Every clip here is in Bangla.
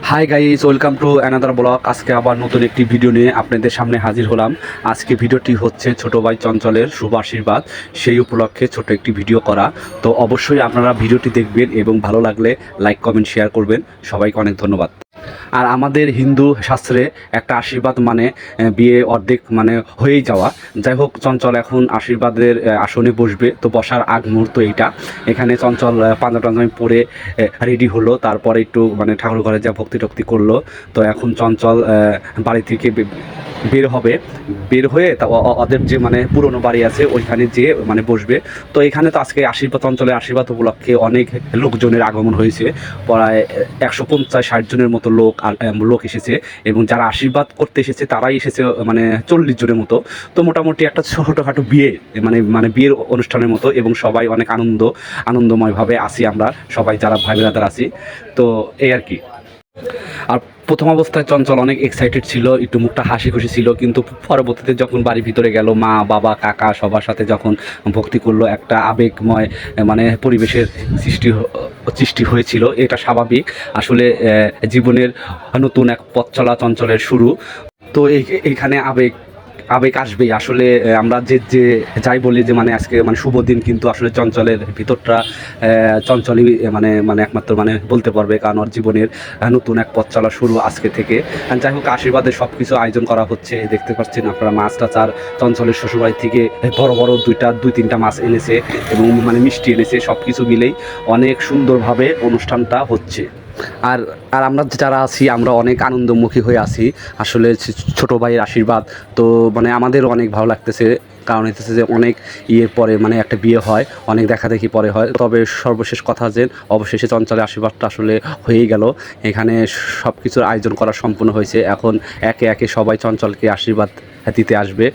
Hi guys, welcome to another blog. আজকে আবার নতুন একটি ভিডিও নিয়ে আপনাদের সামনে হাজির হলাম। আজকে ভিডিওটি হচ্ছে ছোট ভাই চঞ্চলের শুভ আশীর্বাদ, সেই উপলক্ষে ছোট একটি ভিডিও করা। তো অবশ্যই আপনারা ভিডিওটি দেখবেন এবং ভালো লাগলে লাইক কমেন্ট শেয়ার করবেন। সবাইকে অনেক ধন্যবাদ। আর আমাদের হিন্দু শাস্ত্রে একটা আশীর্বাদ মানে বিয়ে অর্ধেক মানে হয়েই যাওয়া। যাই হোক, চঞ্চল এখন আশীর্বাদের আসনে বসবে। তো বসার আগ মুহূর্ত এইটা। এখানে চঞ্চল পাঞ্জাবি পরে রেডি হলো, তারপরে একটু মানে ঠাকুর ঘরে যা ভক্তি টক্তি করলো। তো এখন চঞ্চল বাড়ি থেকে বের হবে। বের হয়ে তা ওদের যে মানে পুরনো বাড়ি আছে ওইখানে যেয়ে মানে বসবে। তো এখানে তো আজকে আশীর্বাদ, চঞ্চলের আশীর্বাদ উপলক্ষে অনেক লোকজনের আগমন হয়েছে। প্রায় 150-60 জনের মতো লোক এসেছে, এবং যারা আশীর্বাদ করতে এসেছে তারাই এসেছে মানে 40 জনের মতো। তো মোটামুটি একটা ছোটোখাটো বিয়ে মানে বিয়ের অনুষ্ঠানের মতো, এবং সবাই অনেক আনন্দময়ভাবে আসি আমরা সবাই যারা ভাই ব্রাদার আছি। তো এই আর কি। আর প্রথম অবস্থায় চঞ্চল অনেক এক্সাইটেড ছিল, একটু মুখটা হাসি খুশি ছিল, কিন্তু পরবর্তীতে যখন বাড়ির ভিতরে গেল, মা বাবা কাকা সবার সাথে যখন ভক্তি করলো, একটা আবেগময় মানে পরিবেশের সৃষ্টি হয়েছিল। এটা স্বাভাবিক, আসলে জীবনের নতুন এক পথ চলা চঞ্চলের শুরু। তো এইখানে আবেগ আসবেই। আসলে আমরা যে যাই বলি যে মানে আজকে মানে শুভ দিন, কিন্তু আসলে চঞ্চলের ভিতরটা চঞ্চলই মানে একমাত্র মানে বলতে পারবে, কারণ ওর জীবনের নতুন এক পথ চলা শুরু আজকে থেকে। যাই হোক, আশীর্বাদের সব কিছু আয়োজন করা হচ্ছে, দেখতে পাচ্ছেন আপনারা। মাছ টাছ আর চঞ্চলের শ্বশুরবাড়ি থেকে বড় দুই তিনটা মাছ এনেছে, এবং মানে মিষ্টি এনেছে। সব কিছু মিলেই অনেক সুন্দরভাবে অনুষ্ঠানটা হচ্ছে। আর আর আমরা যারা আছি আমরা অনেক আনন্দমুখী হয়ে আছি। আসলে ছোটো ভাইয়ের আশীর্বাদ তো মানে আমাদেরও অনেক ভালো লাগতেছে, কারণ হচ্ছে যে অনেক ইয়ের পরে মানে একটা বিয়ে হয়, অনেক দেখাদেখি পরে হয়। তবে সর্বশেষ কথা যে অবশেষে চঞ্চলের আশীর্বাদটা আসলে হয়েই গেল। এখানে সব কিছুর আয়োজন করা সম্পূর্ণ হয়েছে। এখন একে একে সবাই চঞ্চলকে আশীর্বাদ দিতে আসবে।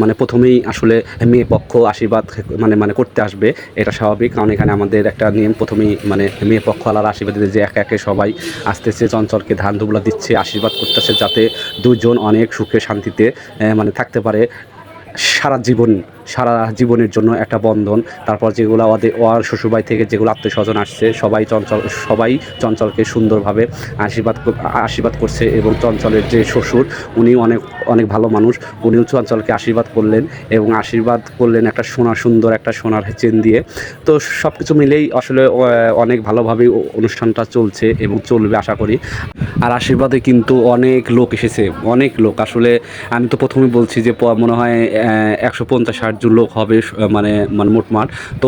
মানে প্রথমেই আসলে মেয়ে পক্ষ আশীর্বাদ মানে করতে আসবে, এটা স্বাভাবিক, কারণ এখানে আমাদের একটা নিয়ম। প্রথমেই মানে মেয়ে পক্ষ আলাদা আশীর্বাদ দিতে, যে একে একে সবাই আসতেছে, চঞ্চলকে ধান দুবলা দিচ্ছে, আশীর্বাদ করতেছে, যাতে দুজন অনেক সুখে শান্তিতে মানে থাকতে পারে সারা জীবনের জন্য একটা বন্ধন। তারপর যেগুলো ওর শ্বশুরবাড়ি থেকে যেগুলো আত্মীয় স্বজন আসছে, সবাই চঞ্চলকে সুন্দরভাবে আশীর্বাদ করছে। এবং চঞ্চলের যে শ্বশুর, উনি অনেক ভালো মানুষ, উনিও চঞ্চলকে আশীর্বাদ করলেন, এবং আশীর্বাদ করলেন একটা সুন্দর একটা সোনার চেন দিয়ে। তো সব কিছু মিলেই আসলে অনেক ভালোভাবেই অনুষ্ঠানটা চলছে এবং চলবে আশা করি। আর আশীর্বাদে কিন্তু অনেক লোক এসেছে, অনেক লোক। আসলে আমি তো প্রথমেই বলছি যে মনে হয় 150-60 জন লোক হবে মানে মোটমাট। তো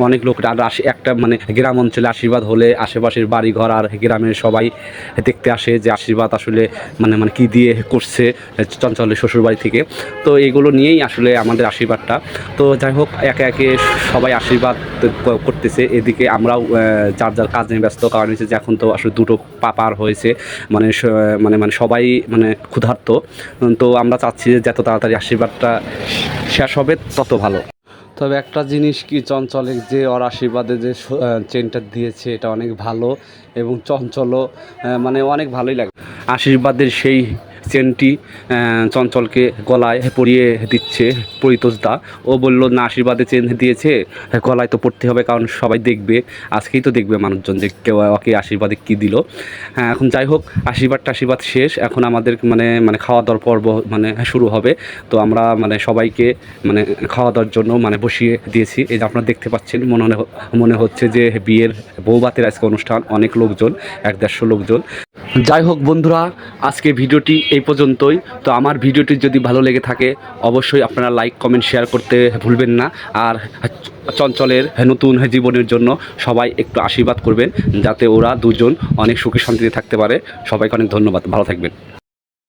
অনেক লোক। আর একটা মানে গ্রাম অঞ্চলে আশীর্বাদ হলে আশেপাশের বাড়িঘর আর গ্রামের সবাই দেখতে আসে যে আশীর্বাদ আসলে মানে কী দিয়ে করছে চঞ্চলের শ্বশুরবাড়ি থেকে। তো এগুলো নিয়েই আসলে আমাদের আশীর্বাদটা। তো যাই হোক, একে একে সবাই আশীর্বাদ করতেছে, এদিকে আমরাও যার কাজ নিয়ে ব্যস্ত। কারণ হচ্ছে যে এখন তো আসলে দুটো পার হয়েছে, মানে সবাই মানে ক্ষুধার্ত। তো আমরা চাচ্ছি যে যত তাড়াতাড়ি আশীর্বাদটা শেষ হবে তত ভালো। তবে একটা জিনিস কি, চঞ্চলে যে ওর আশীর্বাদে যে চেনটা দিয়েছে এটা অনেক ভালো, এবং চঞ্চলও মানে অনেক ভালোই লাগে। আশীর্বাদের সেই চেনটি চঞ্চলকে গলায় পরিয়ে দিচ্ছে পরিতোষদা। ও বললো না, আশীর্বাদে চেন দিয়েছে, গলায় তো পড়তে হবে, কারণ সবাই দেখবে, আজকেই তো দেখবে মানুষজন যে কেউ ওকে আশীর্বাদে কী দিল। এখন যাই হোক, আশীর্বাদ শেষ। এখন আমাদের মানে খাওয়া দাওয়ার পর্ব মানে শুরু হবে। তো আমরা মানে সবাইকে মানে খাওয়া দাওয়ার জন্য মানে বসিয়ে দিয়েছি। এই যে আপনারা দেখতে পাচ্ছেন, মনে হচ্ছে যে বিয়ের বৌভাতের আজকে অনুষ্ঠান, অনেক লোকজন, 150 লোকজন। যাই হোক বন্ধুরা, আজকে ভিডিওটি এই পর্যন্তই। তো আমার ভিডিওটি যদি ভালো লেগে থাকে অবশ্যই আপনারা লাইক কমেন্ট শেয়ার করতে ভুলবেন না। আর চঞ্চলের নতুন জীবনের জন্য সবাই একটু আশীর্বাদ করবেন, যাতে ওরা দুজন অনেক সুখে শান্তিতে থাকতে পারে। সবাইকে অনেক ধন্যবাদ, ভালো থাকবেন।